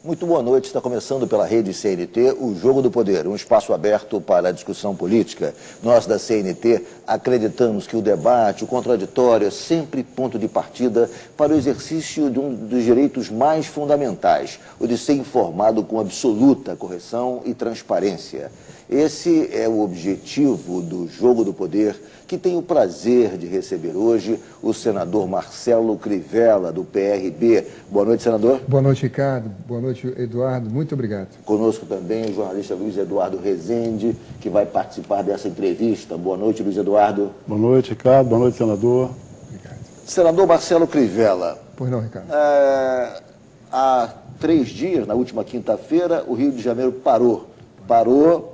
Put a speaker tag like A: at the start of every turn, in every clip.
A: Muito boa noite. Está começando pela rede CNT o Jogo do Poder, um espaço aberto para a discussão política. Nós da CNT acreditamos que o debate, o contraditório é sempre ponto de partida para o exercício de um dos direitos mais fundamentais, o de ser informado com absoluta correção e transparência. Esse é o objetivo do Jogo do Poder, que tem o prazer de receber hoje o senador Marcelo Crivella, do PRB. Boa noite, senador.
B: Boa noite, Ricardo. Boa noite, Eduardo. Muito obrigado.
A: Conosco também o jornalista Luiz Eduardo Rezende, que vai participar dessa entrevista. Boa noite, Luiz Eduardo.
C: Boa noite, Ricardo. Boa noite, senador.
B: Obrigado.
A: Senador Marcelo Crivella.
B: Pois não, Ricardo.
A: Há 3 dias, na última quinta-feira, o Rio de Janeiro parou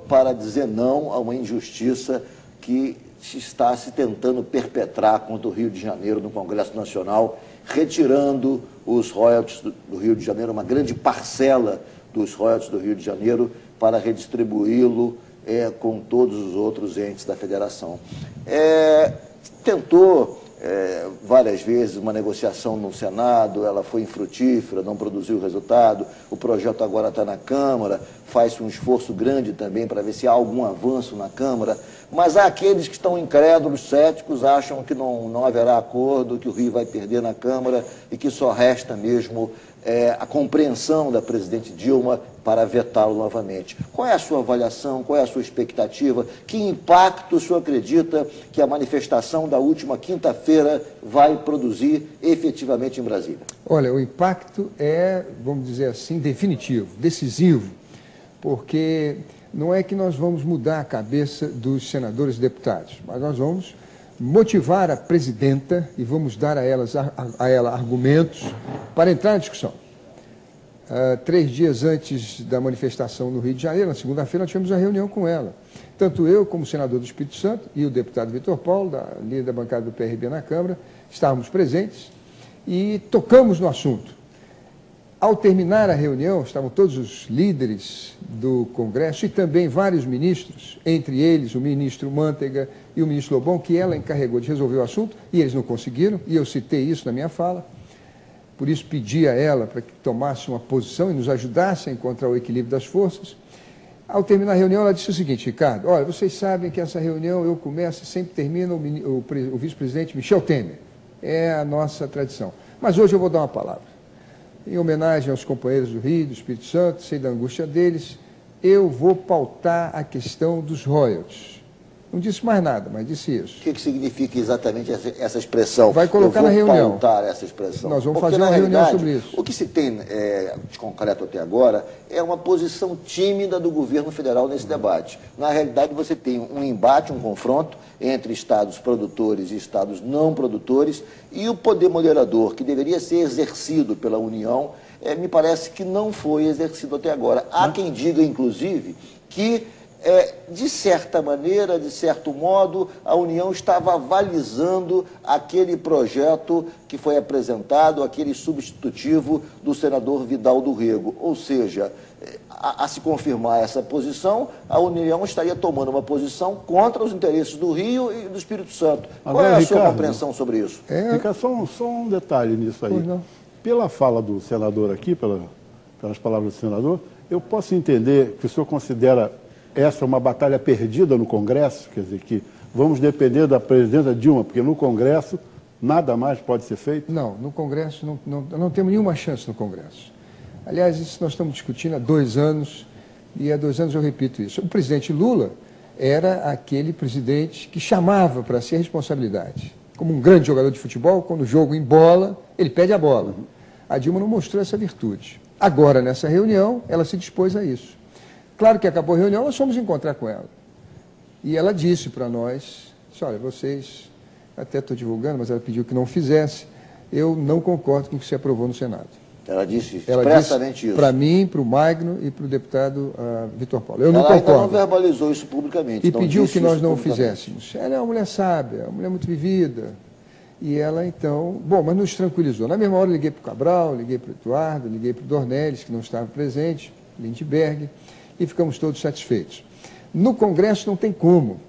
A: para dizer não a uma injustiça que está se tentando perpetrar contra o Rio de Janeiro no Congresso Nacional, retirando os royalties do Rio de Janeiro, uma grande parcela dos royalties do Rio de Janeiro, para redistribuí-lo com todos os outros entes da federação. Tentou várias vezes uma negociação no Senado, ela foi infrutífera, não produziu resultado. O projeto agora está na Câmara, faz um esforço grande também para ver se há algum avanço na Câmara, mas há aqueles que estão incrédulos, céticos, acham que não haverá acordo, que o Rio vai perder na Câmara e que só resta mesmo a compreensão da presidente Dilma para vetá-lo novamente. Qual é a sua avaliação, qual é a sua expectativa? Que impacto o senhor acredita que a manifestação da última quinta-feira vai produzir efetivamente em Brasília?
B: Olha, o impacto é, vamos dizer assim, definitivo, decisivo, porque não é que nós vamos mudar a cabeça dos senadores e deputados, mas nós vamos motivar a presidenta e vamos dar a ela argumentos para entrar na discussão. 3 dias antes da manifestação no Rio de Janeiro, na segunda-feira, nós tivemos uma reunião com ela. Tanto eu, como senador do Espírito Santo, e o deputado Vitor Paulo, líder da bancada do PRB na Câmara, estávamos presentes e tocamos no assunto. Ao terminar a reunião, estavam todos os líderes do Congresso e também vários ministros, entre eles o ministro Manteiga e o ministro Lobão, que ela encarregou de resolver o assunto, e eles não conseguiram, e eu citei isso na minha fala. Por isso pedi a ela para que tomasse uma posição e nos ajudasse a encontrar o equilíbrio das forças. Ao terminar a reunião, ela disse o seguinte: Ricardo, olha, vocês sabem que essa reunião eu começo e sempre termina o vice-presidente Michel Temer. É a nossa tradição. Mas hoje eu vou dar uma palavra. Em homenagem aos companheiros do Rio, do Espírito Santo, sei da angústia deles, eu vou pautar a questão dos royalties. Não disse mais nada, mas disse isso.
A: O que significa exatamente essa expressão?
B: Vai colocar na reunião.
A: Eu vou pautar essa expressão.
B: Nós vamos fazer uma reunião sobre isso.
A: O que se tem de concreto até agora é uma posição tímida do governo federal nesse debate. Na realidade, você tem um embate, um confronto entre estados produtores e estados não produtores, e o poder moderador, que deveria ser exercido pela União, me parece que não foi exercido até agora. Há quem diga, inclusive, que de certa maneira, de certo modo, a União estava avalizando aquele projeto que foi apresentado, aquele substitutivo do senador Vidal do Rego. Ou seja, a se confirmar essa posição, a União estaria tomando uma posição contra os interesses do Rio e do Espírito Santo. Qual é a sua compreensão sobre isso?
C: Fica só um detalhe nisso aí. Pela fala do senador aqui, pelas palavras do senador, eu posso entender que o senhor considera essa uma batalha perdida no Congresso, quer dizer, que vamos depender da presidenta Dilma, porque no Congresso nada mais pode ser feito?
B: Não, no Congresso não temos nenhuma chance no Congresso. Aliás, isso nós estamos discutindo há 2 anos, e há 2 anos eu repito isso. O presidente Lula era aquele presidente que chamava para si a responsabilidade. Como um grande jogador de futebol, quando o jogo embola, ele pede a bola. A Dilma não mostrou essa virtude. Agora, nessa reunião, ela se dispôs a isso. Claro que acabou a reunião, nós fomos encontrar com ela. E ela disse para nós, olha, vocês, até estou divulgando, mas ela pediu que não fizesse, eu não concordo com o que se aprovou no Senado.
A: Ela disse expressamente isso.
B: Para mim, para o Magno e para o deputado Vitor Paulo. Eu não concordo.
A: Ela ainda não verbalizou isso publicamente.
B: E pediu que nós não o fizéssemos. Ela é uma mulher sábia, uma mulher muito vivida. E ela, então, mas nos tranquilizou. Na mesma hora, eu liguei para o Cabral, liguei para o Eduardo, liguei para o Dornelles, que não estava presente, Lindbergh, e ficamos todos satisfeitos. No Congresso não tem como,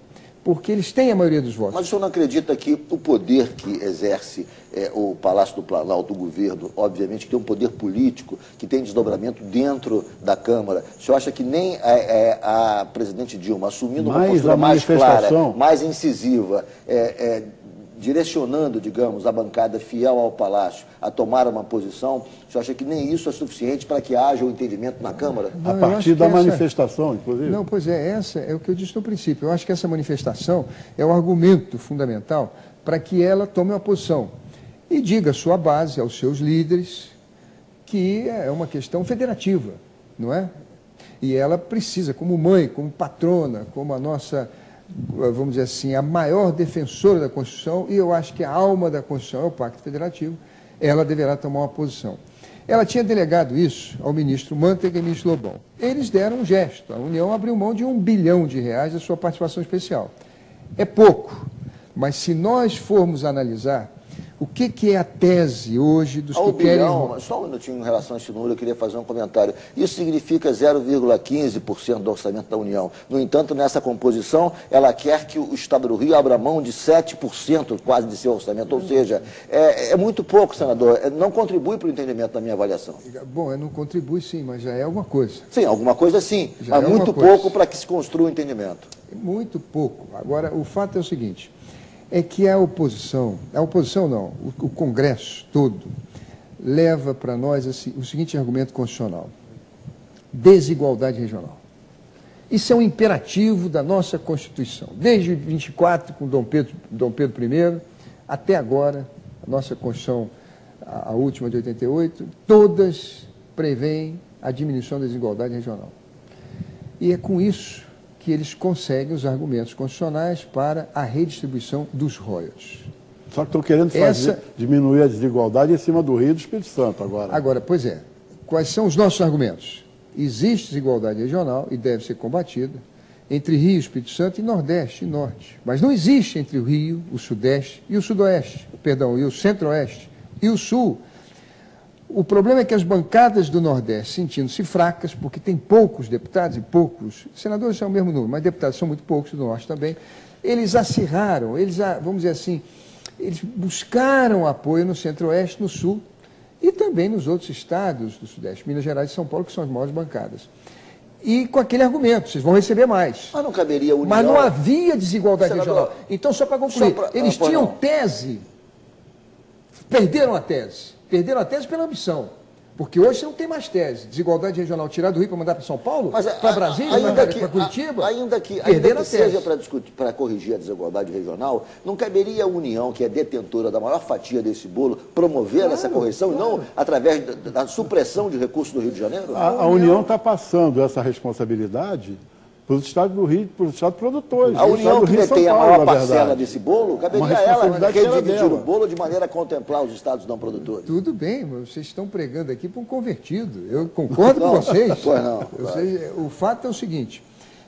B: porque eles têm a maioria dos votos.
A: Mas o senhor não acredita que o poder que exerce o Palácio do Planalto, o governo, obviamente, que tem um poder político, que tem desdobramento dentro da Câmara. O senhor acha que nem a presidente Dilma, assumindo uma postura mais clara, mais incisiva, direcionando, digamos, a bancada fiel ao Palácio a tomar uma posição, o senhor acha que nem isso é suficiente para que haja um entendimento na Câmara?
C: Não, a partir da manifestação, inclusive?
B: Não, pois é, essa é o que eu disse no princípio. Eu acho que essa manifestação é o argumento fundamental para que ela tome uma posição e diga à sua base, aos seus líderes, que é uma questão federativa, não é? E ela precisa, como mãe, como patrona, como a nossa, vamos dizer assim, a maior defensora da Constituição, e eu acho que a alma da Constituição é o Pacto Federativo, ela deverá tomar uma posição. Ela tinha delegado isso ao ministro Manteiga e ao ministro Lobão. Eles deram um gesto, a União abriu mão de R$1 bilhão da sua participação especial. É pouco, mas se nós formos analisar o que é a tese hoje dos que querem...
A: Só um minutinho em relação a esse número, eu queria fazer um comentário. Isso significa 0,15% do orçamento da União. No entanto, nessa composição, ela quer que o Estado do Rio abra mão de 7% quase de seu orçamento. Ou seja, é muito pouco, senador. Não contribui para o entendimento da minha avaliação.
B: Bom, não contribui sim, mas já é alguma coisa.
A: Sim, alguma coisa sim, mas muito pouco para que se construa o entendimento.
B: Muito pouco. Agora, o fato é o seguinte... é que a oposição não, o Congresso todo leva para nós o seguinte argumento constitucional: desigualdade regional. Isso é um imperativo da nossa Constituição. Desde 24, com Dom Pedro I, até agora, a nossa Constituição, a última de 88, todas prevêem a diminuição da desigualdade regional. E é com isso que eles conseguem os argumentos constitucionais para a redistribuição dos royalties.
C: Só que estão querendo diminuir a desigualdade em cima do Rio e do Espírito Santo agora.
B: Agora, pois é. Quais são os nossos argumentos? Existe desigualdade regional e deve ser combatida entre Rio, Espírito Santo e Nordeste e Norte. Mas não existe entre o Rio, o Sudeste e o Sudoeste, e o Centro-Oeste e o Sul. O problema é que as bancadas do Nordeste, sentindo-se fracas, porque tem poucos deputados e poucos, senadores são o mesmo número, mas deputados são muito poucos, do Norte também, eles acirraram, vamos dizer assim, eles buscaram apoio no Centro-Oeste, no Sul, e também nos outros estados do Sudeste, Minas Gerais e São Paulo, que são as maiores bancadas. E com aquele argumento, vocês vão receber mais.
A: Mas não caberia União...
B: Mas não havia desigualdade regional. Então, só para concluir, eles tinham tese, perderam a tese. Perderam a tese pela ambição, porque hoje você não tem mais tese. Desigualdade regional, tirar do Rio para mandar para São Paulo, para Brasília, para Curitiba,
A: ainda que seja para corrigir a desigualdade regional, não caberia a União, que é detentora da maior fatia desse bolo, promover essa correção, e não através da supressão de recursos do Rio de Janeiro?
C: A União está passando essa responsabilidade para os estados do Rio, para os estados produtores.
A: A União que detém a maior parcela desse bolo, caberia a ela redividir o bolo de maneira a contemplar os estados não produtores.
B: Tudo bem, mas vocês estão pregando aqui para um convertido. Eu concordo com vocês.
A: Pois não.
B: O fato é o seguinte,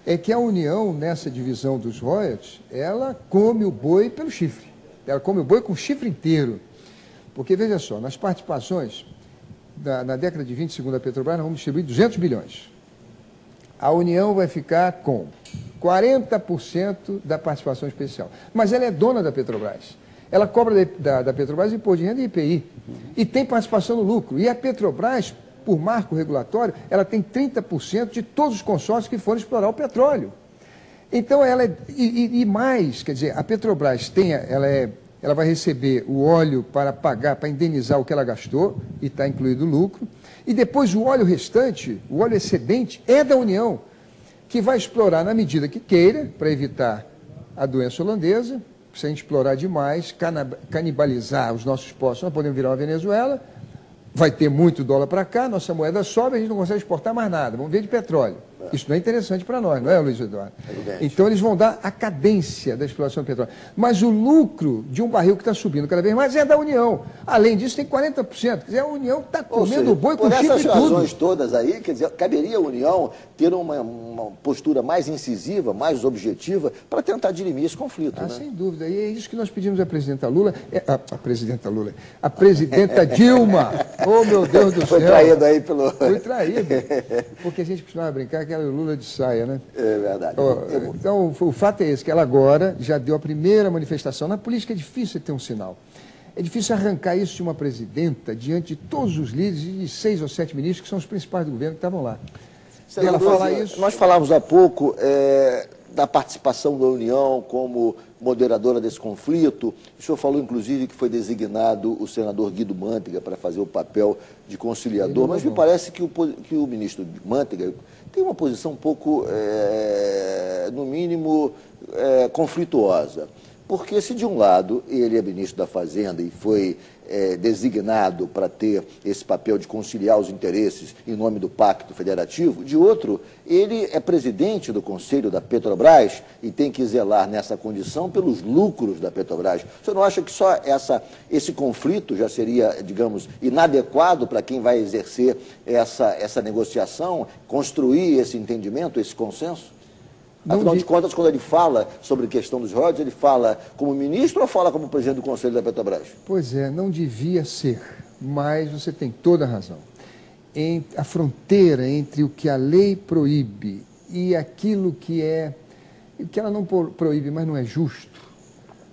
B: é que a União, nessa divisão dos royalties, ela come o boi pelo chifre. Ela come o boi com o chifre inteiro. Porque, veja só, nas participações, na década de 20, segundo a Petrobras, nós vamos distribuir 200 bilhões. A União vai ficar com 40% da participação especial. Mas ela é dona da Petrobras. Ela cobra da Petrobras imposto de renda e IPI. E tem participação no lucro. E a Petrobras, por marco regulatório, ela tem 30% de todos os consórcios que forem explorar o petróleo. Então, ela e mais, quer dizer, a Petrobras ela vai receber o óleo para pagar, para indenizar o que ela gastou, e está incluído o lucro. E depois o óleo restante, o óleo excedente, é da União, que vai explorar na medida que queira, para evitar a doença holandesa. Se a gente explorar demais, canibalizar os nossos postos, nós podemos virar uma Venezuela, vai ter muito dólar para cá, nossa moeda sobe, a gente não consegue exportar mais nada, vamos ver de petróleo. Isso não é interessante para nós, não é, Luiz Eduardo? Então, eles vão dar a cadência da exploração do petróleo. Mas o lucro de um barril que está subindo cada vez mais é da União. Além disso, tem 40%. Quer dizer, a União está comendo o boi com chifre e tudo.
A: Por essas razões todas aí, quer dizer, caberia a União ter uma postura mais incisiva, mais objetiva, para tentar dirimir esse conflito. Né?
B: Sem dúvida. E é isso que nós pedimos à presidenta Lula. A presidenta Dilma. Oh, meu Deus do céu.
A: Foi traído aí pelo...
B: Foi traído. Porque a gente costumava brincar que aquela Lula de saia, né?
A: É verdade.
B: Então, o fato é esse, que ela agora já deu a primeira manifestação. Na política é difícil ter um sinal. É difícil arrancar isso de uma presidenta diante de todos os líderes e de 6 ou 7 ministros que são os principais do governo que estavam lá.
A: Ela falar isso... Nós falávamos há pouco da participação da União como moderadora desse conflito. O senhor falou, inclusive, que foi designado o senador Guido Mantega para fazer o papel de conciliador, mas me parece que o ministro Mantega tem uma posição um pouco, no mínimo, conflituosa. Porque se de um lado ele é ministro da Fazenda e foi designado para ter esse papel de conciliar os interesses em nome do Pacto Federativo, de outro, ele é presidente do Conselho da Petrobras e tem que zelar nessa condição pelos lucros da Petrobras. O senhor não acha que só esse conflito já seria, digamos, inadequado para quem vai exercer essa negociação, construir esse entendimento, esse consenso? Afinal de contas, quando ele fala sobre a questão dos royalties, ele fala como ministro ou fala como presidente do Conselho da Petrobras?
B: Pois é, não devia ser, mas você tem toda a razão. A fronteira entre o que a lei proíbe e aquilo que ela não proíbe, mas não é justo,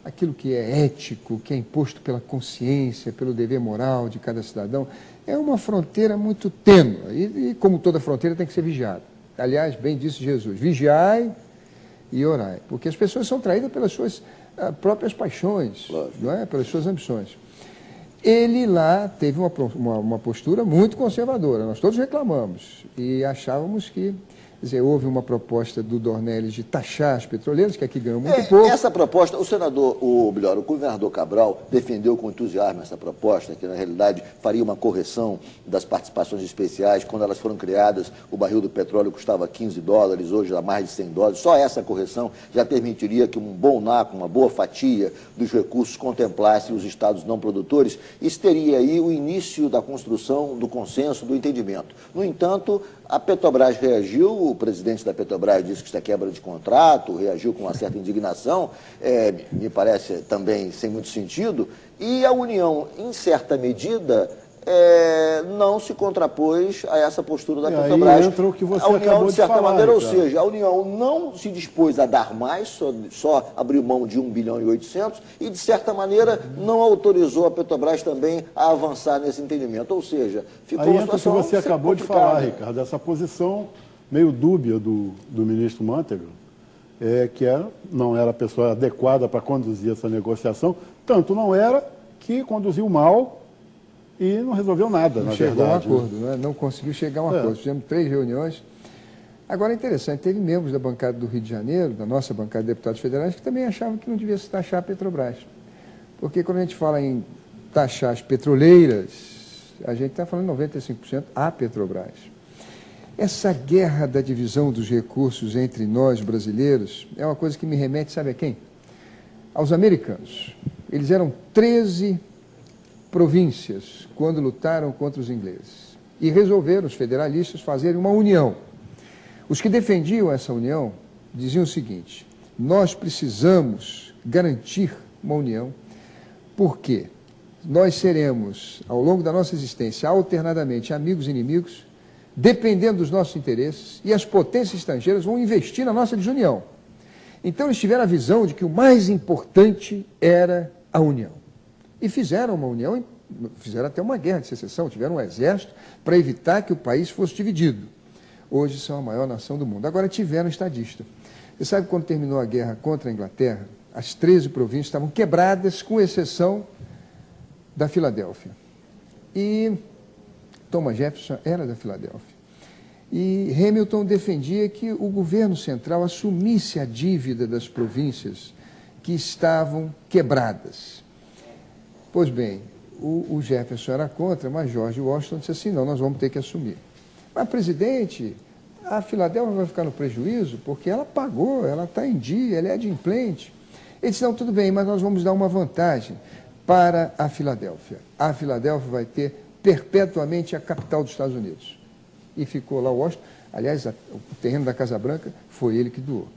B: aquilo que é ético, que é imposto pela consciência, pelo dever moral de cada cidadão, é uma fronteira muito tênue e como toda fronteira, tem que ser vigiada. Aliás, bem disse Jesus, vigiai e orai, porque as pessoas são traídas pelas suas próprias paixões, não é? Pelas suas ambições. Ele lá teve uma postura muito conservadora, nós todos reclamamos e achávamos que, quer dizer, houve uma proposta do Dornelles de taxar as petroleiras, que aqui ganham muito pouco.
A: Essa proposta, o governador Cabral defendeu com entusiasmo essa proposta, que na realidade faria uma correção das participações especiais. Quando elas foram criadas, o barril do petróleo custava $15, hoje dá mais de $100. Só essa correção já permitiria que um bom naco, uma boa fatia dos recursos contemplasse os estados não produtores. Isso teria aí o início da construção do consenso, do entendimento. No entanto, a Petrobras reagiu, o presidente da Petrobras disse que isso é quebra de contrato, reagiu com uma certa indignação, me parece também sem muito sentido, e a União, em certa medida, não se contrapôs a essa postura da Petrobras.
C: Aí entra o que você
A: a União,
C: acabou
A: de certa
C: falar,
A: maneira,
C: Ricardo.
A: ou seja, a União não se dispôs a dar mais, só abriu mão de 1,8 bilhão e, de certa maneira, não autorizou a Petrobras também a avançar nesse entendimento. Ou seja, ficou
C: aí
A: uma
C: entra o que
A: situação
C: você acabou de
A: complicada.
C: falar, Ricardo, essa posição meio dúbia do ministro Mantega, que não era a pessoa adequada para conduzir essa negociação, tanto não era que conduziu mal e não resolveu nada, na verdade.
B: Não chegou a um acordo, né? Não conseguiu chegar a um acordo. Fizemos 3 reuniões. Agora, é interessante, teve membros da bancada do Rio de Janeiro, da nossa bancada de deputados federais, que também achavam que não devia se taxar a Petrobras. Porque quando a gente fala em taxar as petroleiras, a gente está falando 95% a Petrobras. Essa guerra da divisão dos recursos entre nós, brasileiros, é uma coisa que me remete, sabe a quem? Aos americanos. Eles eram 13 províncias quando lutaram contra os ingleses. E resolveram, os federalistas, fazerem uma união. Os que defendiam essa união diziam o seguinte: nós precisamos garantir uma união, porque nós seremos, ao longo da nossa existência, alternadamente amigos e inimigos, dependendo dos nossos interesses, e as potências estrangeiras vão investir na nossa desunião. Então eles tiveram a visão de que o mais importante era a união. E fizeram uma união, fizeram até uma guerra de secessão, tiveram um exército para evitar que o país fosse dividido. Hoje são a maior nação do mundo. Agora tiveram estadista. Você sabe quando terminou a guerra contra a Inglaterra, as 13 províncias estavam quebradas, com exceção da Filadélfia. E Thomas Jefferson era da Filadélfia. E Hamilton defendia que o governo central assumisse a dívida das províncias que estavam quebradas. Pois bem, o Jefferson era contra, mas George Washington disse assim: não, nós vamos ter que assumir. Mas, presidente, a Filadélfia vai ficar no prejuízo porque ela pagou, ela está em dia, ela é adimplente. Ele disse: não, tudo bem, mas nós vamos dar uma vantagem para a Filadélfia. A Filadélfia vai ter perpetuamente a capital dos Estados Unidos. E ficou lá Washington. Aliás, o terreno da Casa Branca foi ele que doou.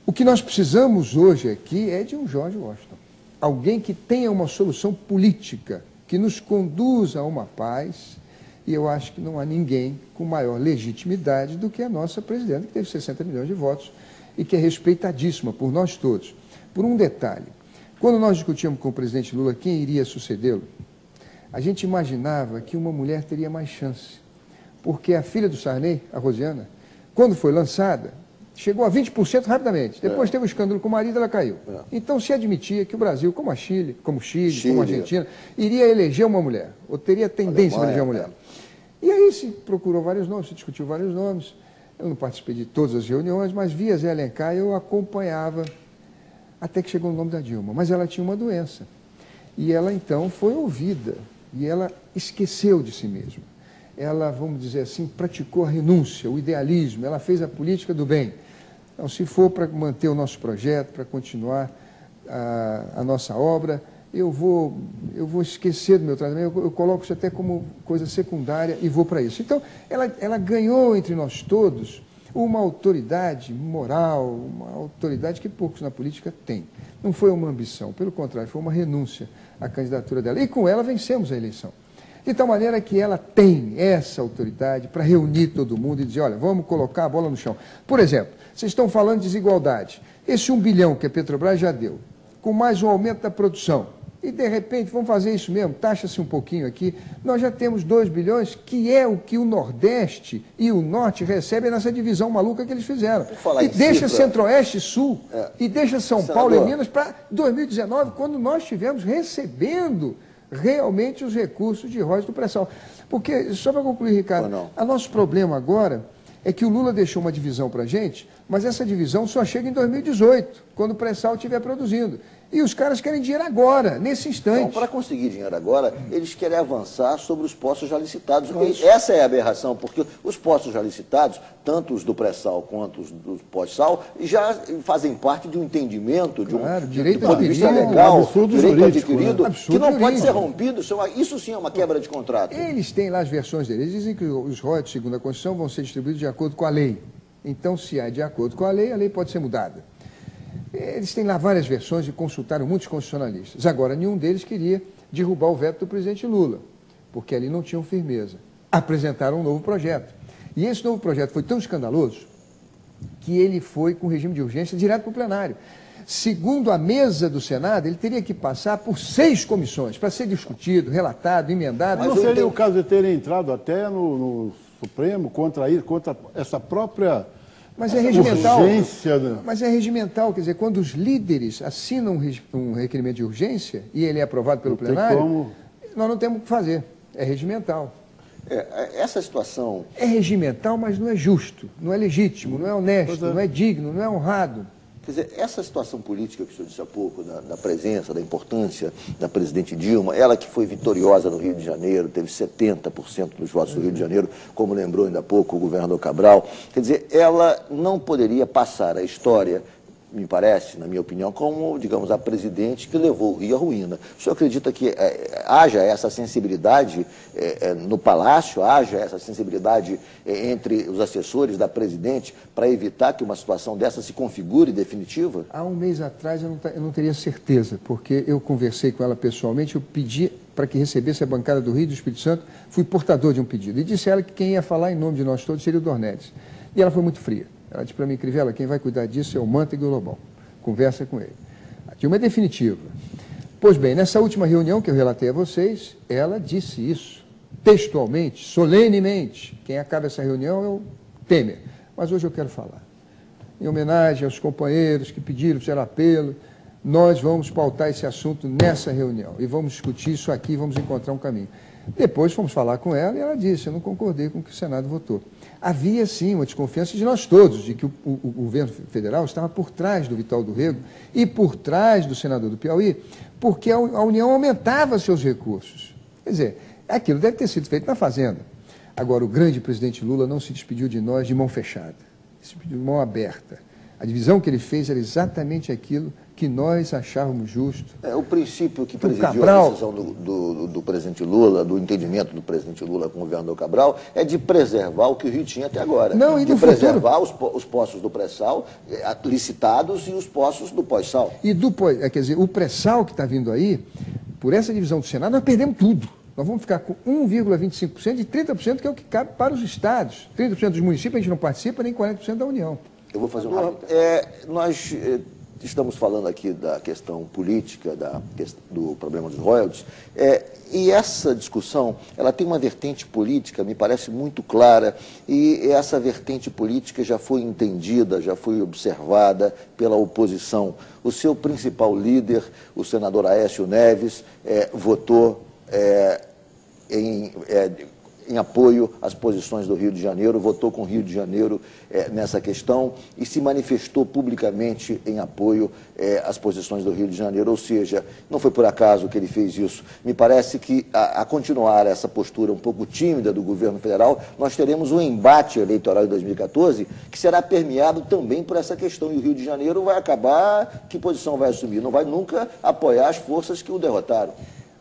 B: O que nós precisamos hoje aqui é de um George Washington. Alguém que tenha uma solução política, que nos conduza a uma paz, E eu acho que não há ninguém com maior legitimidade do que a nossa presidenta, que teve 60 milhões de votos e que é respeitadíssima por nós todos. Por um detalhe, quando nós discutíamos com o presidente Lula quem iria sucedê-lo, a gente imaginava que uma mulher teria mais chance, porque a filha do Sarney, a Rosiana, quando foi lançada, chegou a 20% rapidamente. Depois teve um escândalo com o marido, ela caiu. Então se admitia que o Brasil, como a Chile, como a Argentina, iria eleger uma mulher, ou teria tendência a eleger uma mulher. E aí se procurou vários nomes, se discutiu vários nomes. Eu não participei de todas as reuniões, mas via Zé Alencar, eu acompanhava, até que chegou o nome da Dilma. Mas ela tinha uma doença. E ela então foi ouvida, e ela esqueceu de si mesma. Ela, vamos dizer assim, praticou a renúncia, o idealismo, ela fez a política do bem. Então, se for para manter o nosso projeto, para continuar a nossa obra, eu vou esquecer do meu tratamento, eu coloco isso até como coisa secundária e vou para isso. Então, ela ganhou entre nós todos uma autoridade moral, uma autoridade que poucos na política têm. Não foi uma ambição, pelo contrário, foi uma renúncia à candidatura dela. E com ela vencemos a eleição. De tal maneira que ela tem essa autoridade para reunir todo mundo e dizer, olha, vamos colocar a bola no chão. Por exemplo, vocês estão falando de desigualdade. Esse 1 bilhão que a Petrobras já deu, com mais um aumento da produção, e de repente vamos fazer isso mesmo, taxa-se um pouquinho aqui, nós já temos 2 bilhões, que é o que o Nordeste e o Norte recebem nessa divisão maluca que eles fizeram. E deixa Centro-Oeste e Sul, e deixa São Paulo e Minas para 2019, quando nós estivemos recebendo realmente os recursos de royalties do pré-sal. Porque, só para concluir, Ricardo, o nosso problema agora é que o Lula deixou uma divisão para a gente, mas essa divisão só chega em 2018, quando o pré-sal estiver produzindo. E os caras querem dinheiro agora, nesse instante.
A: Então, para conseguir dinheiro agora, eles querem avançar sobre os postos já licitados. Essa é a aberração, porque os postos já licitados, tanto os do pré-sal quanto os do pós-sal, já fazem parte de um entendimento, de um ponto de vista legal, direito adquirido, que não pode ser rompido. Isso sim é uma quebra de contrato.
B: Eles têm lá as versões deles. Eles dizem que os royalties, segundo a Constituição, vão ser distribuídos de acordo com a lei. Então, se há de acordo com a lei pode ser mudada. Eles têm lá várias versões e consultaram muitos constitucionalistas. Agora, nenhum deles queria derrubar o veto do presidente Lula, porque ali não tinham firmeza. Apresentaram um novo projeto. E esse novo projeto foi tão escandaloso que ele foi com regime de urgência direto para o plenário. Segundo a mesa do Senado, ele teria que passar por 6 comissões para ser discutido, relatado, emendado.
C: Mas não seria o caso de terem entrado até no Supremo contra essa própria...
B: Mas é regimental.
C: Urgência, né?
B: Mas é regimental, quer dizer, quando os líderes assinam um requerimento de urgência e ele é aprovado pelo plenário, nós não temos o que fazer. É regimental.
A: Essa situação...
B: É regimental, mas não é justo, não é legítimo, não é honesto, não é digno, não é honrado.
A: Quer dizer, essa situação política que o senhor disse há pouco, da presença, da importância da presidente Dilma, ela que foi vitoriosa no Rio de Janeiro, teve 70% dos votos do Rio de Janeiro, como lembrou ainda há pouco o governador Cabral, quer dizer, ela não poderia passar a história, me parece, na minha opinião, como, digamos, a presidente que levou o Rio à ruína. O senhor acredita que haja essa sensibilidade no Palácio, haja essa sensibilidade entre os assessores da presidente para evitar que uma situação dessa se configure definitiva?
B: Há um mês atrás eu não teria certeza, porque eu conversei com ela pessoalmente, eu pedi para que recebesse a bancada do Rio e do Espírito Santo, fui portador de um pedido. E disse a ela que quem ia falar em nome de nós todos seria o Dornelles. E ela foi muito fria. Ela disse para mim, Crivella, quem vai cuidar disso é o Manteiga e o Lobão. Conversa com ele. A Dilma é definitiva. Pois bem, nessa última reunião que eu relatei a vocês, ela disse isso, textualmente, solenemente. Quem acaba essa reunião é o Temer. Mas hoje eu quero falar. Em homenagem aos companheiros que pediram, fizeram apelo, nós vamos pautar esse assunto nessa reunião. E vamos discutir isso aqui, vamos encontrar um caminho. Depois fomos falar com ela e ela disse, eu não concordei com o que o Senado votou. Havia, sim, uma desconfiança de nós todos, de que o governo federal estava por trás do Vital do Rego e por trás do senador do Piauí, porque a União aumentava seus recursos. Quer dizer, aquilo deve ter sido feito na Fazenda. Agora, o grande presidente Lula não se despediu de nós de mão fechada, se despediu de mão aberta. A divisão que ele fez era exatamente aquilo que nós achávamos justo.
A: O princípio que presidiu a decisão do presidente Lula, do entendimento do presidente Lula com o governador Cabral, é de preservar o que o Rio tinha até agora.
B: Não, e
A: de preservar os postos do pré-sal licitados e os postos do pós-sal.
B: Quer dizer, o pré-sal que está vindo aí, por essa divisão do Senado, nós perdemos tudo. Nós vamos ficar com 1,25% e 30%, que é o que cabe para os estados. 30% dos municípios a gente não participa, nem 40% da União.
A: Eu vou fazer um rápido. Nós estamos falando aqui da questão política, do problema dos royalties, e essa discussão, ela tem uma vertente política, me parece muito clara, e essa vertente política já foi entendida, já foi observada pela oposição. O seu principal líder, o senador Aécio Neves, votou em apoio às posições do Rio de Janeiro, votou com o Rio de Janeiro nessa questão e se manifestou publicamente em apoio às posições do Rio de Janeiro, ou seja, não foi por acaso que ele fez isso. Me parece que, a continuar essa postura um pouco tímida do governo federal, nós teremos um embate eleitoral em 2014 que será permeado também por essa questão, e o Rio de Janeiro vai acabar, que posição vai assumir? Não vai nunca apoiar as forças que o derrotaram.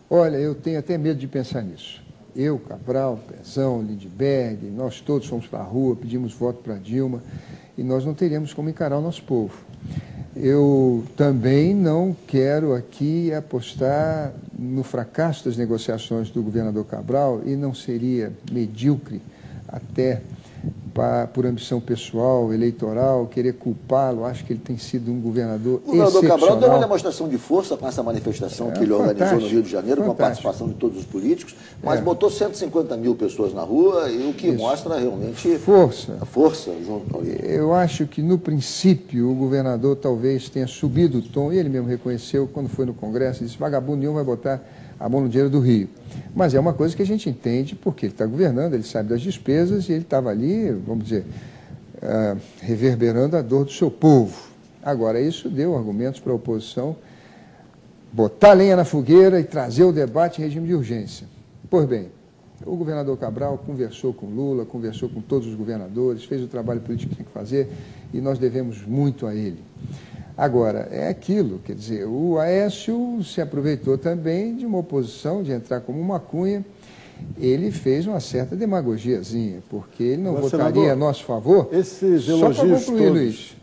B: Olha, eu tenho até medo de pensar nisso. Eu, Cabral, Pezão, Lindbergh, nós todos fomos para a rua, pedimos voto para Dilma, e nós não teríamos como encarar o nosso povo. Eu também não quero aqui apostar no fracasso das negociações do governador Cabral, e não seria medíocre até por ambição pessoal, eleitoral, querer culpá-lo. Acho que ele tem sido um governador excepcional. O governador Cabral
A: deu uma demonstração de força com essa manifestação que ele organizou no Rio de Janeiro, com a participação de todos os políticos, mas botou 150 mil pessoas na rua, e o que mostra realmente a força junto ao Rio.
B: Eu acho que, no princípio, o governador talvez tenha subido o tom, e ele mesmo reconheceu, quando foi no Congresso, disse: vagabundo nenhum vai botar a mão no dinheiro do Rio. Mas é uma coisa que a gente entende, porque ele está governando, ele sabe das despesas, e ele estava ali, vamos dizer, reverberando a dor do seu povo. Agora, isso deu argumentos para a oposição botar lenha na fogueira e trazer o debate em regime de urgência. Pois bem, o governador Cabral conversou com Lula, conversou com todos os governadores, fez o trabalho político que tinha que fazer, e nós devemos muito a ele. Agora, é aquilo, quer dizer, o Aécio se aproveitou também de uma oposição, de entrar como uma cunha. Ele fez uma certa demagogiazinha, porque ele não votaria
C: senador,
B: a nosso favor.
C: Esses
B: só para concluir,
C: todos...
B: Luiz,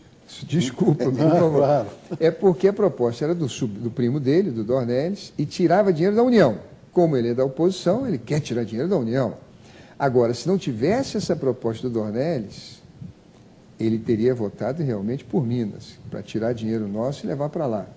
B: desculpa, por favor. Claro. É porque a proposta era do primo dele, do Dornelles, e tirava dinheiro da União. Como ele é da oposição, ele quer tirar dinheiro da União. Agora, se não tivesse essa proposta do Dornelles, ele teria votado realmente por Minas, para tirar dinheiro nosso e levar para lá.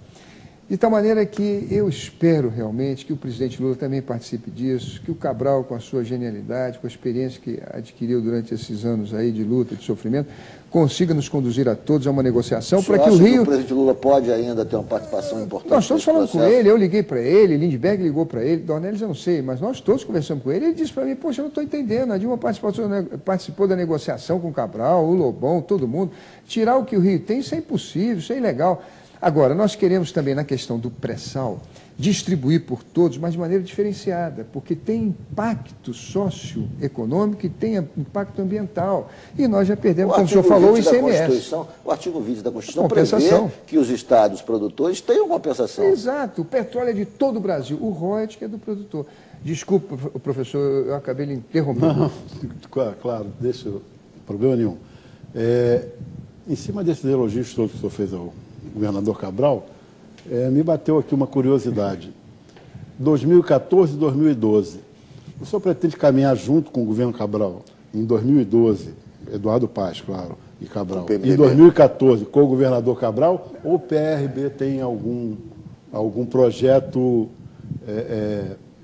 B: De tal maneira que eu espero realmente que o presidente Lula também participe disso, que o Cabral, com a sua genialidade, com a experiência que adquiriu durante esses anos aí de luta, de sofrimento, consiga nos conduzir a todos a uma negociação para que o Rio...
A: O presidente Lula pode ainda ter uma participação importante?
B: Nós estamos falando com ele, eu liguei para ele, Lindbergh ligou para ele, Dornelles eu não sei, mas nós todos conversamos com ele. Ele disse para mim: poxa, eu não estou entendendo, a Dilma participou da negociação com o Cabral, o Lobão, todo mundo. Tirar o que o Rio tem, isso é impossível, isso é ilegal. Agora, nós queremos também, na questão do pré-sal, distribuir por todos, mas de maneira diferenciada, porque tem impacto socioeconômico e tem impacto ambiental. E nós já perdemos, como o senhor falou, o ICMS.
A: O artigo 20 da Constituição prevê que os estados produtores tenham compensação.
B: Exato, o petróleo é de todo o Brasil, o royalties que é do produtor. Desculpa, professor, eu acabei lhe interrompendo.
C: Não, claro, deixa problema nenhum. Em cima desses elogios todos que o senhor fez ao governador Cabral, me bateu aqui uma curiosidade. 2014 e 2012, o senhor pretende caminhar junto com o governo Cabral em 2012, Eduardo Paes, claro, e Cabral, em 2014 com o governador Cabral, ou o PRB tem algum projeto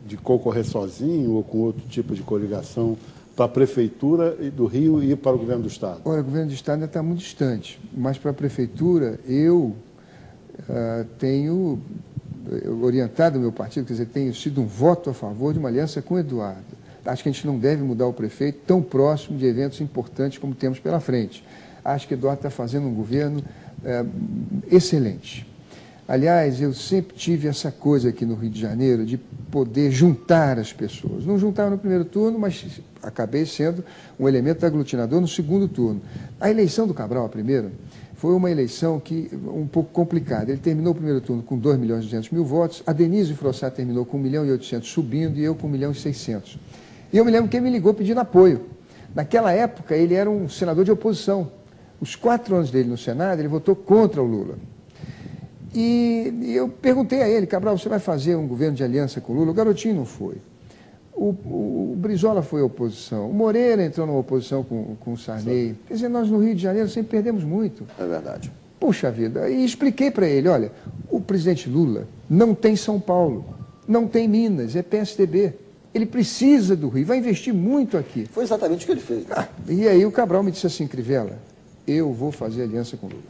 C: de concorrer sozinho ou com outro tipo de coligação para a Prefeitura do Rio e para o Governo do Estado?
B: Olha, o Governo do Estado ainda está muito distante, mas para a Prefeitura eu tenho orientado o meu partido, quer dizer, tenho sido um voto a favor de uma aliança com o Eduardo. Acho que a gente não deve mudar o prefeito tão próximo de eventos importantes como temos pela frente. Acho que o Eduardo está fazendo um governo excelente. Aliás, eu sempre tive essa coisa aqui no Rio de Janeiro de poder juntar as pessoas. Não juntava no primeiro turno, mas acabei sendo um elemento aglutinador no segundo turno. A eleição do Cabral, a primeira, foi uma eleição um pouco complicada. Ele terminou o primeiro turno com 2.200.000 votos, a Denise Frossá terminou com 1.800.000 subindo e eu com 1.600.000. E eu me lembro que ele me ligou pedindo apoio. Naquela época, ele era um senador de oposição. Os 4 anos dele no Senado, ele votou contra o Lula. E eu perguntei a ele: Cabral, você vai fazer um governo de aliança com o Lula? O garotinho não foi. O Brizola foi oposição, o Moreira entrou numa oposição com o Sarney. Quer dizer, nós no Rio de Janeiro sempre perdemos muito.
A: É verdade.
B: Puxa vida, e expliquei para ele, olha, o presidente Lula não tem São Paulo, não tem Minas, é PSDB. Ele precisa do Rio, vai investir muito aqui.
A: Foi exatamente o que ele fez.
B: E aí o Cabral me disse assim, Crivella, eu vou fazer aliança com o Lula.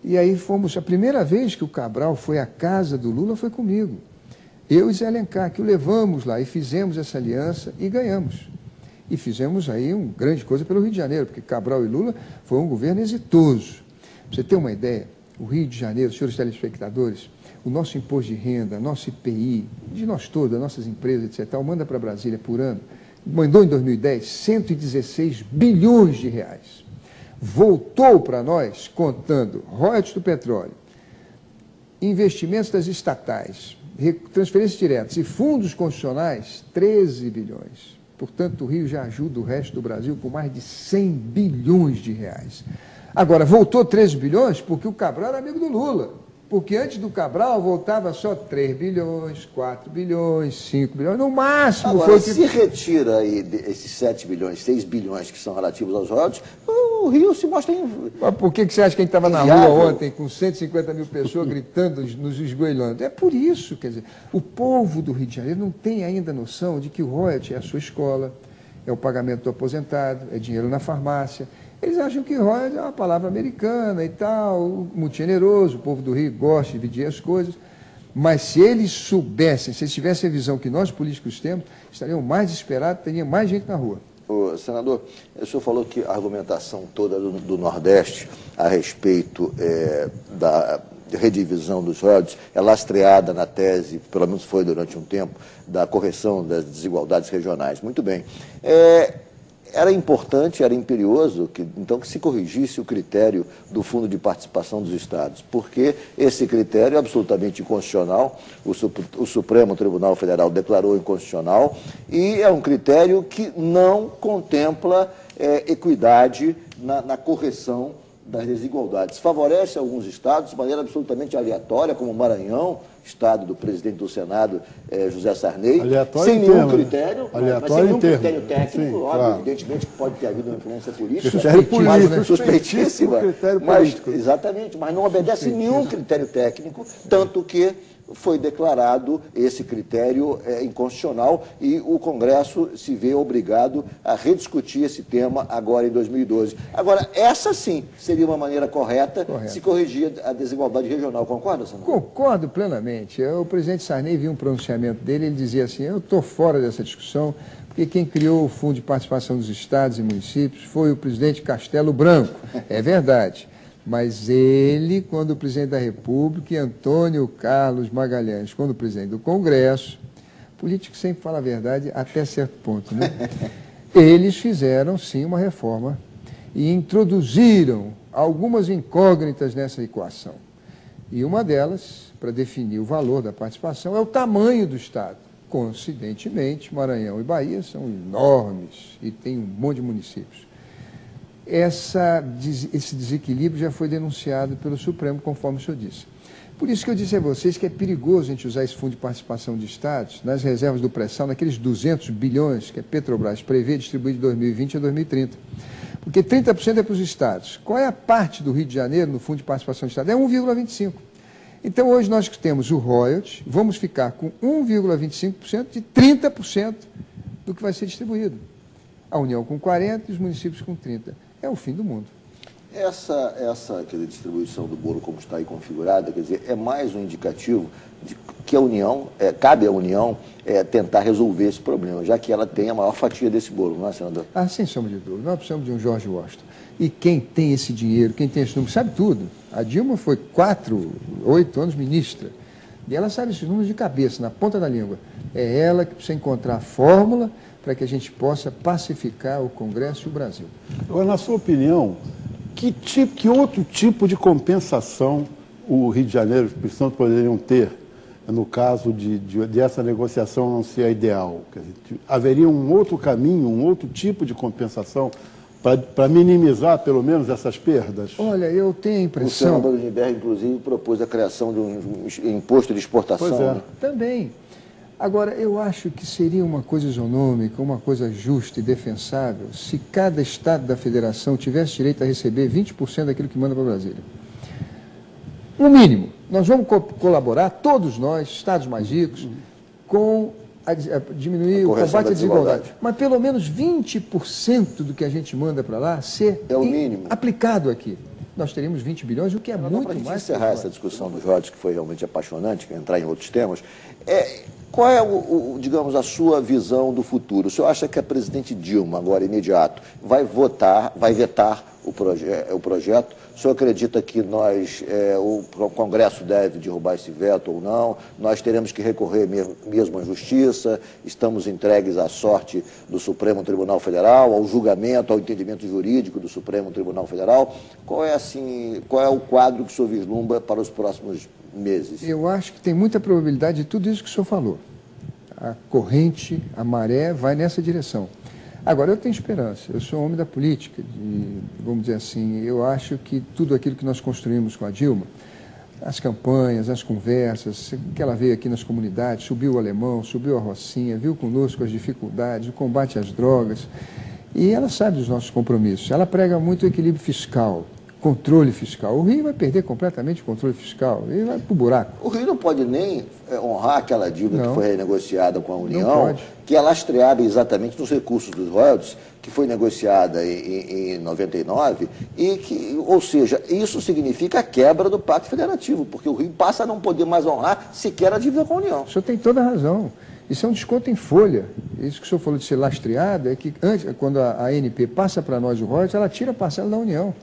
B: E aí fomos, a primeira vez que o Cabral foi à casa do Lula foi comigo. Eu e Zé Alencar, que o levamos lá e fizemos essa aliança e ganhamos. E fizemos aí uma grande coisa pelo Rio de Janeiro, porque Cabral e Lula foi um governo exitoso. Pra você ter uma ideia, o Rio de Janeiro, senhores telespectadores, o nosso imposto de renda, nosso IPI, de nós todos, das nossas empresas, etc., manda para Brasília por ano, mandou em 2010 116 bilhões de reais. Voltou para nós, contando royalties do petróleo, investimentos das estatais, transferências diretas e fundos constitucionais, 13 bilhões. Portanto, o Rio já ajuda o resto do Brasil com mais de 100 bilhões de reais. Agora, voltou 13 bilhões porque o Cabral era amigo do Lula. Porque antes do Cabral voltava só 3 bilhões, 4 bilhões, 5 bilhões, no máximo.
A: Agora,
B: foi
A: se retira aí esses 7 bilhões, 6 bilhões que são relativos aos royalties, o Rio se mostra...
B: Mas por que você acha que a gente estava na rua ontem com 150 mil pessoas gritando, nos esgoelando? É por isso, quer dizer, o povo do Rio de Janeiro não tem ainda noção de que o royalties é a sua escola, é o pagamento do aposentado, é dinheiro na farmácia. Eles acham que royalties é uma palavra americana e tal, muito generoso, o povo do Rio gosta de dividir as coisas, mas se eles soubessem, se eles tivessem a visão que nós políticos temos, estariam mais desesperados, teria mais gente na rua.
A: Ô, senador, o senhor falou que a argumentação toda do Nordeste a respeito da redivisão dos royalties é lastreada na tese, pelo menos foi durante um tempo, da correção das desigualdades regionais. Muito bem. Era importante, era imperioso que se corrigisse o critério do Fundo de Participação dos Estados, porque esse critério é absolutamente inconstitucional, o Supremo Tribunal Federal declarou inconstitucional, e é um critério que não contempla equidade na correção das desigualdades. Favorece alguns estados de maneira absolutamente aleatória, como o Maranhão, estado do presidente do Senado, José Sarney, sem nenhum critério, mas sem nenhum critério técnico, óbvio, claro. Evidentemente que pode ter havido uma influência política, suspeitíssima, mas, exatamente, mas não obedece nenhum critério técnico, tanto que foi declarado esse critério inconstitucional e o Congresso se vê obrigado a rediscutir esse tema agora em 2012. Agora, essa sim seria uma maneira correta se corrigir a desigualdade regional. Concorda, senador?
B: Concordo plenamente. O presidente Sarney viu um pronunciamento dele, ele dizia assim, eu estou fora dessa discussão, porque quem criou o Fundo de Participação dos Estados e Municípios foi o presidente Castelo Branco. É verdade. Mas ele, quando o presidente da República, e Antônio Carlos Magalhães, quando o presidente do Congresso, político sempre fala a verdade até certo ponto, né? Eles fizeram, sim, uma reforma e introduziram algumas incógnitas nessa equação. E uma delas, para definir o valor da participação, é o tamanho do Estado. Coincidentemente, Maranhão e Bahia são enormes e tem um monte de municípios. Esse desequilíbrio já foi denunciado pelo Supremo, conforme o senhor disse. Por isso que eu disse a vocês que é perigoso a gente usar esse fundo de participação de estados nas reservas do pré-sal, naqueles 200 bilhões que a Petrobras prevê distribuir de 2020 a 2030. Porque 30% é para os estados. Qual é a parte do Rio de Janeiro no fundo de participação de estados? É 1,25%. Então, hoje nós que temos o royalties, vamos ficar com 1,25% de 30% do que vai ser distribuído. A União com 40% e os municípios com 30%. É o fim do mundo.
A: Essa quer dizer, distribuição do bolo como está aí configurada, quer dizer, é mais um indicativo de que a União, cabe à União tentar resolver esse problema, já que ela tem a maior fatia desse bolo, não é, senador?
B: Ah, sem sombra de dúvida. Nós precisamos de um George Washington. E quem tem esse dinheiro, quem tem esse número, sabe tudo. A Dilma foi 8 anos ministra. E ela sabe esses números de cabeça, na ponta da língua. É ela que precisa encontrar a fórmula para que a gente possa pacificar o Congresso e o Brasil.
C: Agora, na sua opinião, que outro tipo de compensação o Rio de Janeiro e o Espírito Santo poderiam ter no caso dessa negociação não ser a ideal? Quer dizer, haveria um outro caminho, um outro tipo de compensação para minimizar, pelo menos, essas perdas?
B: Olha, eu tenho a impressão...
A: O senador Lindenberg, inclusive, propôs a criação de um imposto de exportação.
B: Pois é.
A: Né?
B: Também. Agora, eu acho que seria uma coisa isonômica, uma coisa justa e defensável, se cada estado da federação tivesse direito a receber 20% daquilo que manda para Brasília. No mínimo, nós vamos colaborar, todos nós, estados mais ricos, com diminuir o combate à desigualdade. Mas pelo menos 20% do que a gente manda para lá ser
A: o mínimo
B: aplicado aqui. Nós teríamos 20 bilhões, o que é muito mais. Para
A: encerrar essa discussão dos royalties, que foi realmente apaixonante, que entrar em outros temas, qual é, digamos, a sua visão do futuro? O senhor acha que a presidente Dilma, agora imediato, vai vetar o projeto? O senhor acredita que o Congresso deve derrubar esse veto ou não? Nós teremos que recorrer mesmo à Justiça? Estamos entregues à sorte do Supremo Tribunal Federal, ao julgamento, ao entendimento jurídico do Supremo Tribunal Federal? Qual é o quadro que o senhor vislumbra para os próximos meses?
B: Eu acho que tem muita probabilidade de tudo isso que o senhor falou. A corrente, a maré vai nessa direção. Agora, eu tenho esperança, eu sou um homem da política, vamos dizer assim, eu acho que tudo aquilo que nós construímos com a Dilma, as campanhas, as conversas, que ela veio aqui nas comunidades, subiu o Alemão, subiu a Rocinha, viu conosco as dificuldades, o combate às drogas, e ela sabe dos nossos compromissos, ela prega muito o equilíbrio fiscal, controle fiscal. O Rio vai perder completamente o controle fiscal e vai para o buraco.
A: O Rio não pode nem honrar aquela dívida que foi renegociada com a União, que é lastreada exatamente nos recursos dos royalties, que foi negociada em 99, e que, ou seja, isso significa a quebra do Pacto Federativo, porque o Rio passa a não poder mais honrar sequer a dívida com a União.
B: O senhor tem toda a razão. Isso é um desconto em folha. Isso que o senhor falou de ser lastreado é que, antes, quando a ANP passa para nós o royalties, ela tira a parcela da União.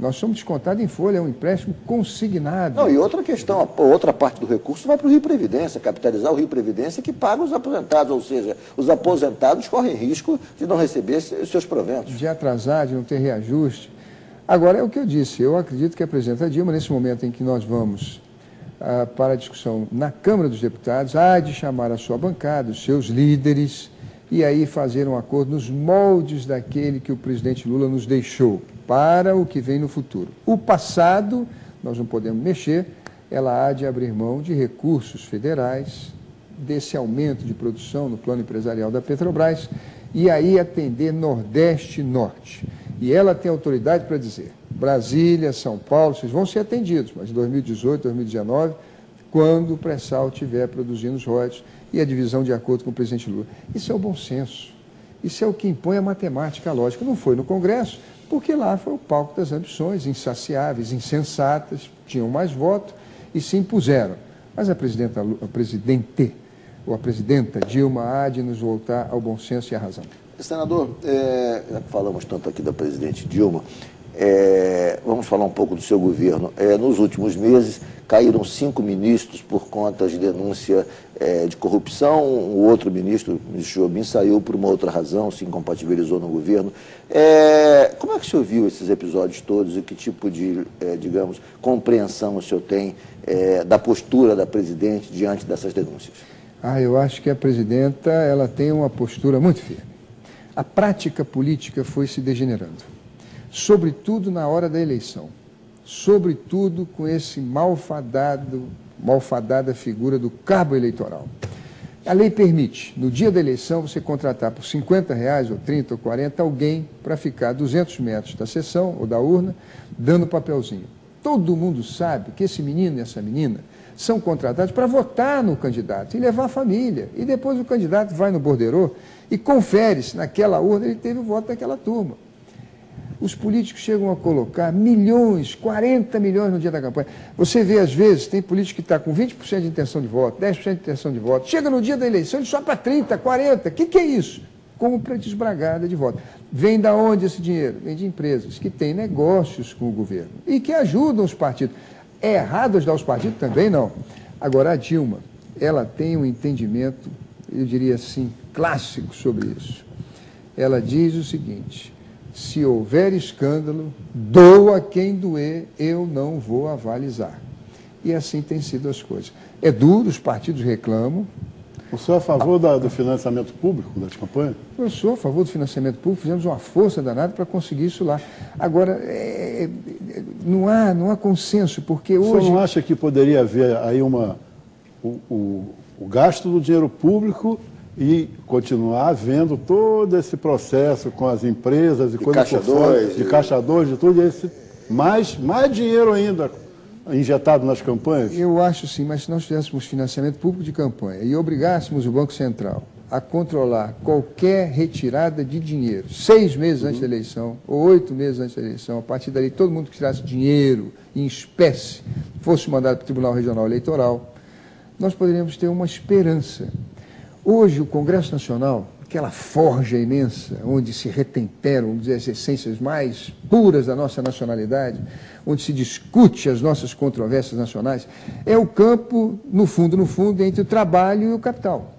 B: Nós somos descontados em folha, é um empréstimo consignado.
A: Não, e outra questão, outra parte do recurso vai para o Rio Previdência, capitalizar o Rio Previdência que paga os aposentados, ou seja, os aposentados correm risco de não receber os seus proventos.
B: De atrasar, de não ter reajuste. Agora, é o que eu disse, eu acredito que a presidenta Dilma, nesse momento em que nós vamos para a discussão na Câmara dos Deputados, há de chamar a sua bancada, os seus líderes, e aí fazer um acordo nos moldes daquele que o presidente Lula nos deixou, para o que vem no futuro. O passado, nós não podemos mexer, ela há de abrir mão de recursos federais, desse aumento de produção no plano empresarial da Petrobras, e aí atender Nordeste e Norte. E ela tem autoridade para dizer, Brasília, São Paulo, vocês vão ser atendidos, mas em 2018, 2019, quando o pré-sal estiver produzindo os royalties, e a divisão de acordo com o presidente Lula. Isso é o bom senso. Isso é o que impõe a matemática, a lógica. Não foi no Congresso, porque lá foi o palco das ambições insaciáveis, insensatas, tinham mais voto e se impuseram. Mas a presidenta Dilma há de nos voltar ao bom senso e à razão.
A: Senador, já que falamos tanto aqui da presidente Dilma, vamos falar um pouco do seu governo. Nos últimos meses, caíram 5 ministros por conta de denúncia de corrupção. O outro ministro, o ministro Jobim, saiu por uma outra razão, se incompatibilizou no governo. Como é que o senhor viu esses episódios todos e que tipo de, digamos, compreensão o senhor tem da postura da presidente diante dessas denúncias?
B: Eu acho que a presidenta ela tem uma postura muito firme. A prática política foi se degenerando, sobretudo na hora da eleição, sobretudo com esse malfadada figura do cabo eleitoral. A lei permite, no dia da eleição, você contratar por R$50, ou 30, ou 40, alguém para ficar a 200 metros da sessão ou da urna, dando papelzinho. Todo mundo sabe que esse menino e essa menina são contratados para votar no candidato e levar a família. E depois o candidato vai no borderô e confere se naquela urna ele teve o voto daquela turma. Os políticos chegam a colocar milhões, 40 milhões no dia da campanha. Você vê, às vezes, tem político que está com 20% de intenção de voto, 10% de intenção de voto. Chega no dia da eleição, ele sobe para 30, 40. O que é isso? Compra desbragada de voto. Vem da onde esse dinheiro? Vem de empresas que têm negócios com o governo e que ajudam os partidos. É errado ajudar os partidos? Também não. Agora, a Dilma, ela tem um entendimento, eu diria assim, clássico sobre isso. Ela diz o seguinte: se houver escândalo, doa quem doer, eu não vou avalizar. E assim tem sido as coisas. É duro, os partidos reclamam.
C: O senhor é a favor do financiamento público das campanhas?
B: Eu sou a favor do financiamento público, fizemos uma força danada para conseguir isso lá. Agora, não há consenso, porque hoje...
C: O senhor não acha que poderia haver aí o gasto do dinheiro público e continuar vendo todo esse processo com as empresas e coisas por fora, de Caixa 2, de tudo, esse, mais dinheiro ainda injetado nas campanhas?
B: Eu acho sim, mas se nós tivéssemos financiamento público de campanha e obrigássemos o Banco Central a controlar qualquer retirada de dinheiro, 6 meses antes da eleição, ou 8 meses antes da eleição, a partir dali todo mundo que tirasse dinheiro em espécie fosse mandado para o Tribunal Regional Eleitoral, nós poderíamos ter uma esperança. Hoje o Congresso Nacional, aquela forja imensa, onde se retemperam, vamos dizer, as essências mais puras da nossa nacionalidade, onde se discute as nossas controvérsias nacionais, é o campo, no fundo, entre o trabalho e o capital.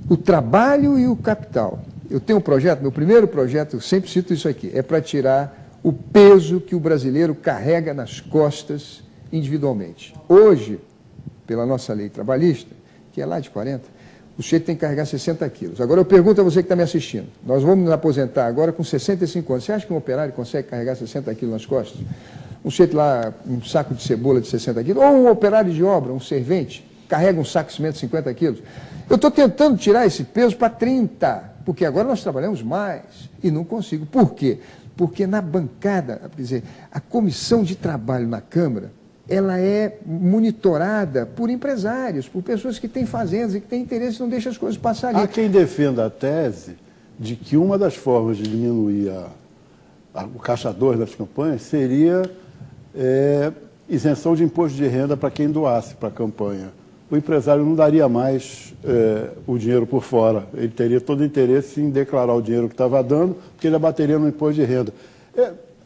B: O trabalho e o capital. Eu tenho um projeto, meu primeiro projeto, eu sempre cito isso aqui, é para tirar o peso que o brasileiro carrega nas costas individualmente. Hoje, pela nossa lei trabalhista, que é lá de 40, o sujeito tem que carregar 60 quilos. Agora eu pergunto a você que está me assistindo, nós vamos nos aposentar agora com 65 anos, você acha que um operário consegue carregar 60 quilos nas costas? Um sujeito lá, um saco de cebola de 60 quilos, ou um operário de obra, um servente, carrega um saco de cimento de 50 quilos. Eu estou tentando tirar esse peso para 30, porque agora nós trabalhamos mais e não consigo. Por quê? Porque na bancada, quer dizer, a comissão de trabalho na Câmara, ela é monitorada por empresários, por pessoas que têm fazendas e que têm interesse e não deixam as coisas passar ali.
C: Há quem defenda a tese de que uma das formas de diminuir o Caixa 2 das campanhas seria isenção de imposto de renda para quem doasse para a campanha. O empresário não daria mais o dinheiro por fora. Ele teria todo o interesse em declarar o dinheiro que estava dando, porque ele abateria no imposto de renda.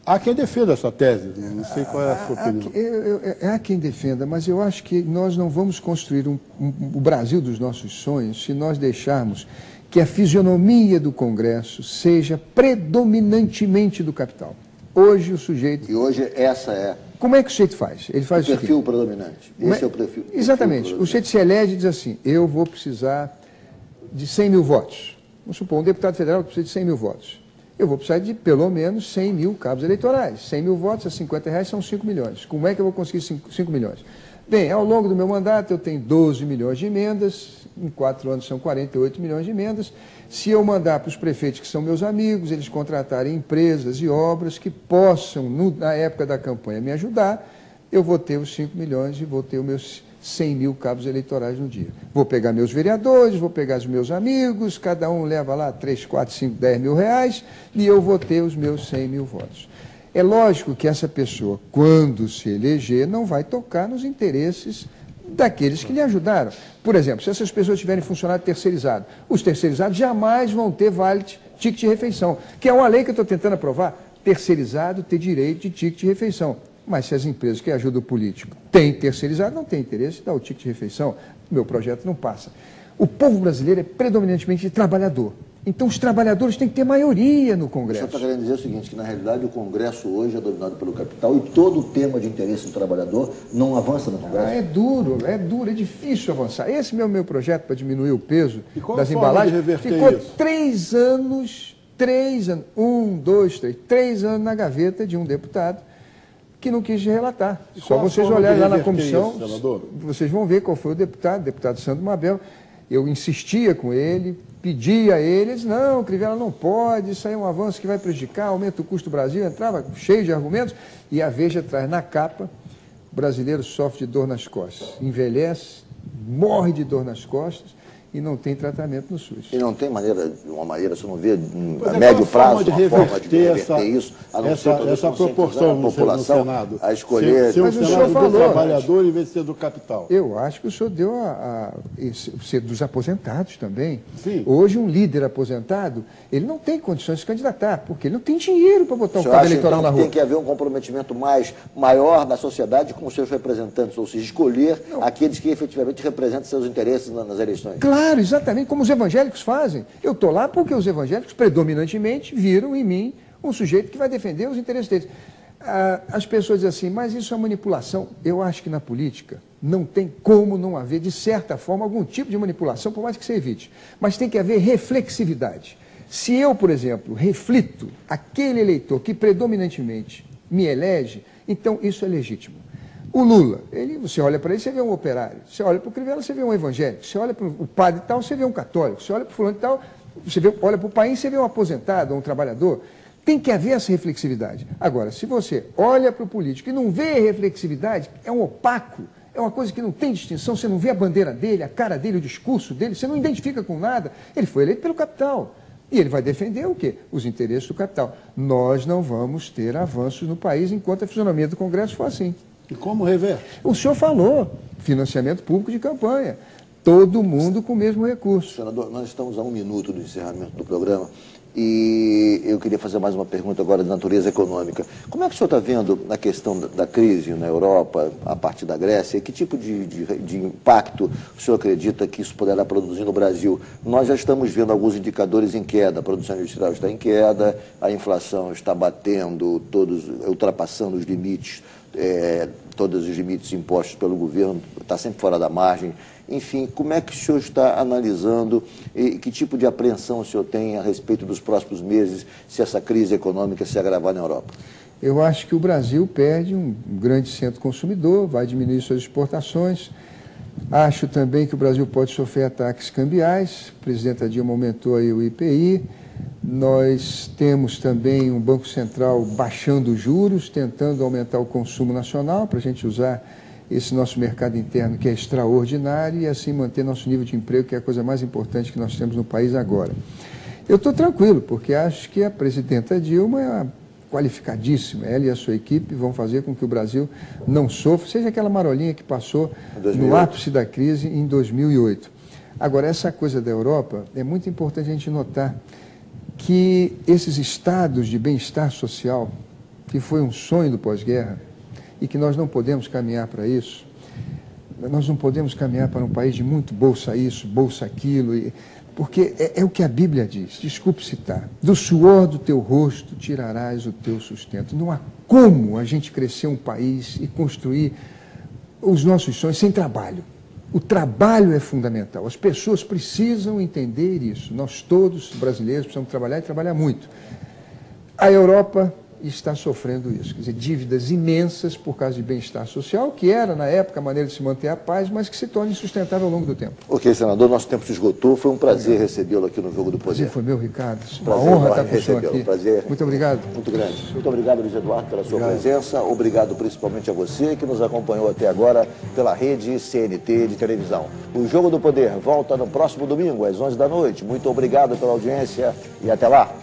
C: Há quem defenda essa tese, não sei qual é a sua opinião.
B: Há quem defenda, mas eu acho que nós não vamos construir o Brasil dos nossos sonhos se nós deixarmos que a fisionomia do Congresso seja predominantemente do capital. Hoje o sujeito...
A: E hoje essa é...
B: Como é que o sujeito faz? Ele faz
A: o perfil predominante. Esse é o perfil.
B: Exatamente. O sujeito se elege e diz assim, eu vou precisar de 100 mil votos. Vamos supor, um deputado federal precisa de 100 mil votos. Eu vou precisar de pelo menos 100 mil cabos eleitorais. 100 mil votos a R$50 são 5 milhões. Como é que eu vou conseguir 5 milhões? Bem, ao longo do meu mandato eu tenho 12 milhões de emendas, em 4 anos são 48 milhões de emendas. Se eu mandar para os prefeitos que são meus amigos, eles contratarem empresas e obras que possam, na época da campanha, me ajudar, eu vou ter os 5 milhões e vou ter os meus 100 mil cabos eleitorais no dia. Vou pegar meus vereadores, vou pegar os meus amigos, cada um leva lá 3, 4, 5, 10 mil reais e eu vou ter os meus 100 mil votos. É lógico que essa pessoa, quando se eleger, não vai tocar nos interesses daqueles que lhe ajudaram. Por exemplo, se essas pessoas tiverem funcionário terceirizado, os terceirizados jamais vão ter ticket de refeição, que é uma lei que eu estou tentando aprovar, terceirizado ter direito de ticket de refeição. Mas se as empresas que ajudam o político têm terceirizado, não têm interesse em dar o ticket de refeição, o meu projeto não passa. O povo brasileiro é predominantemente trabalhador. Então os trabalhadores têm que ter maioria no Congresso.
A: O senhor está querendo dizer o seguinte, que na realidade o Congresso hoje é dominado pelo capital e todo o tema de interesse do trabalhador não avança no Congresso?
B: É duro, é difícil avançar. Esse é o meu projeto para diminuir o peso das embalagens. Ficou
C: isso?
B: 3 anos, 1, 2, 3 anos na gaveta de um deputado que não quis relatar. Só vocês olharem lá na comissão, vocês vão ver qual foi o deputado Sandro Mabel. Eu insistia com ele, pedia a ele, ele disse, não, Crivella não pode, isso aí é um avanço que vai prejudicar, aumenta o custo do Brasil, entrava cheio de argumentos, e a Veja traz na capa, o brasileiro sofre de dor nas costas, envelhece, morre de dor nas costas, e não tem tratamento no SUS.
A: E não tem uma maneira, você não vê a médio prazo, uma forma de reverter isso, a não ser
C: essa proporção
A: da população
C: no Senado,
A: a escolher...
C: Ser um Senado do trabalhador em vez de ser do capital.
B: Eu acho que o senhor deu ser dos aposentados também.
C: Sim.
B: Hoje um líder aposentado, ele não tem condições de se candidatar, porque ele não tem dinheiro para botar o cabo eleitoral na rua.
A: Tem que haver um comprometimento maior da sociedade com os seus representantes, ou seja, escolher aqueles que efetivamente representam seus interesses nas eleições.
B: Claro, exatamente, como os evangélicos fazem. Eu estou lá porque os evangélicos predominantemente viram em mim um sujeito que vai defender os interesses deles. As pessoas dizem assim, mas isso é manipulação. Eu acho que na política não tem como não haver, de certa forma, algum tipo de manipulação, por mais que você evite. Mas tem que haver reflexividade. Se eu, por exemplo, reflito aquele eleitor que predominantemente me elege, então isso é legítimo. O Lula, você olha para ele, você vê um operário. Você olha para o Crivella, você vê um evangélico. Você olha para o padre e tal, você vê um católico. Você olha para o fulano e tal, olha para o país, você vê um aposentado, um trabalhador. Tem que haver essa reflexividade. Agora, se você olha para o político e não vê reflexividade, é um opaco, é uma coisa que não tem distinção, você não vê a bandeira dele, a cara dele, o discurso dele, você não identifica com nada. Ele foi eleito pelo capital. E ele vai defender o quê? Os interesses do capital. Nós não vamos ter avanços no país enquanto a fisionomia do Congresso for assim.
C: E como rever?
B: O senhor falou, financiamento público de campanha. Todo mundo com o mesmo recurso.
A: Senador, nós estamos a 1 minuto do encerramento do programa e eu queria fazer mais uma pergunta agora de natureza econômica. Como é que o senhor está vendo a questão da crise na Europa, a partir da Grécia? Que tipo de impacto o senhor acredita que isso poderá produzir no Brasil? Nós já estamos vendo alguns indicadores em queda, a produção industrial está em queda, a inflação está batendo, ultrapassando os limites, todos os limites impostos pelo governo, está sempre fora da margem. Enfim, como é que o senhor está analisando e que tipo de apreensão o senhor tem a respeito dos próximos meses, se essa crise econômica se agravar na Europa?
B: Eu acho que o Brasil perde um grande centro consumidor, vai diminuir suas exportações. Acho também que o Brasil pode sofrer ataques cambiais. A presidenta Dilma aumentou aí o IPI. Nós temos também um Banco Central baixando os juros, tentando aumentar o consumo nacional para a gente usar esse nosso mercado interno que é extraordinário e assim manter nosso nível de emprego, que é a coisa mais importante que nós temos no país agora. Eu estou tranquilo, porque acho que a presidenta Dilma é qualificadíssima. Ela e a sua equipe vão fazer com que o Brasil não sofra, seja aquela marolinha que passou no ápice da crise em 2008. Agora, essa coisa da Europa, é muito importante a gente notar que esses estados de bem-estar social, que foi um sonho do pós-guerra, e que nós não podemos caminhar para isso, nós não podemos caminhar para um país de muito bolsa isso, bolsa aquilo, porque é o que a Bíblia diz, desculpe citar, do suor do teu rosto tirarás o teu sustento. Não há como a gente crescer um país e construir os nossos sonhos sem trabalho. O trabalho é fundamental, as pessoas precisam entender isso, nós todos brasileiros precisamos trabalhar e trabalhar muito. A Europa está sofrendo isso, quer dizer, dívidas imensas por causa de bem-estar social, que era, na época, a maneira de se manter a paz, mas que se torna insustentável ao longo do tempo.
A: Ok, senador, nosso tempo se esgotou, foi um prazer recebê-lo aqui no Jogo do Poder.
B: Prazer foi meu, Ricardo, uma
A: prazer
B: honra estar com o senhor aqui.
A: Prazer
B: muito obrigado.
A: Muito grande. Muito obrigado, Luiz Eduardo, pela sua presença, obrigado principalmente a você que nos acompanhou até agora pela rede CNT de televisão. O Jogo do Poder volta no próximo domingo, às 11 da noite. Muito obrigado pela audiência e até lá.